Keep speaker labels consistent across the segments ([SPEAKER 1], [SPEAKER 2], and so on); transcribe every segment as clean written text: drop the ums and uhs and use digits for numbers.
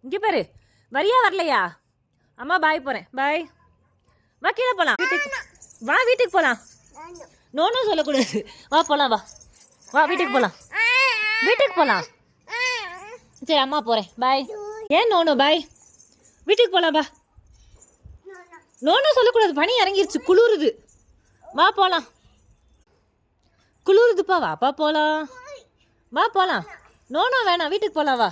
[SPEAKER 1] இங்கே பாரு, வரியா வரலையா? அம்மா பாய் போகிறேன், பாய். வா கீழே போகலாம், வீட்டுக்கு வா, வீட்டுக்கு போகலாம். நோன்னு சொல்லக்கூடாது. வா போகலாம், வா வா, வீட்டுக்கு போகலாம், வீட்டுக்கு போகலாம். சரி அம்மா போகிறேன், பாய். ஏன் நோனோ பாய், வீட்டுக்கு போகலாம், பா. நோன்னு சொல்லக்கூடாது, பனி இறங்கிருச்சு, குளிருது. வா போகலாம், குளிருதுப்பா, வாப்பா போகலாம். வா போகலாம். நோனோ வேணாம், வீட்டுக்கு போகலாம், வா.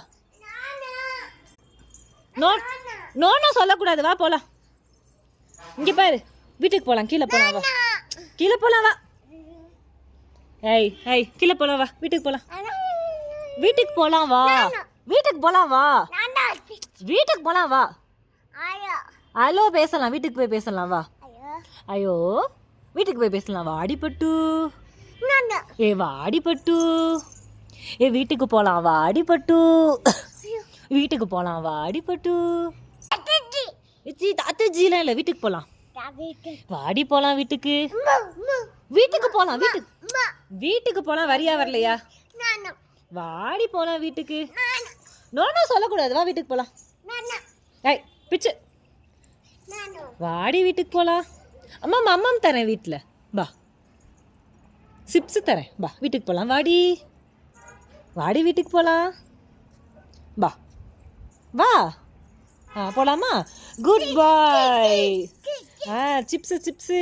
[SPEAKER 1] நோனோ சொல்லக்கூடாது, வா போகலாம். இங்கே பாரு, வீட்டுக்கு போகலாம், கீழே போகலாம், வா. கீழே போகலாம், வா. ஏய் ஏய், கீழே போகலாம், வா. வீட்டுக்கு போகலாம், வீட்டுக்கு போகலாம், வா. வீட்டுக்கு போகலாம், வா. வீட்டுக்கு போகலாம், வா. ஹலோ பேசலாம், வீட்டுக்கு போய் பேசலாம், வா. ஐயோ, வீட்டுக்கு போய் பேசலாம், வா. அடிபட்டு ஏ வா, அடிபட்டு ஏ, வீட்டுக்கு போகலாம், வா. அடிபட்டு வீட்டுக்கு போகலாம், வா. அடிபட்டு தாத்தஜிலாம் இல்லை, வீட்டுக்கு போகலாம், வாடி போகலாம். வீட்டுக்கு வீட்டுக்கு போகலாம், வீட்டுக்கு போகலாம். வரியா வரலையா? வாடி போகலாம் வீட்டுக்கு. நோனோ சொல்லக்கூடாது, வா வீட்டுக்கு போகலாம். ஏய் பிச்சு, வாடி வீட்டுக்கு போகலாம். அம்மா அம்மாம் தரேன் வீட்டில், வா. சிப்ஸு தரேன், வா வீட்டுக்கு போகலாம். வாடி வாடி வீட்டுக்கு போகலாம், வா வா. போகலாமா? Good bye. Chips chips.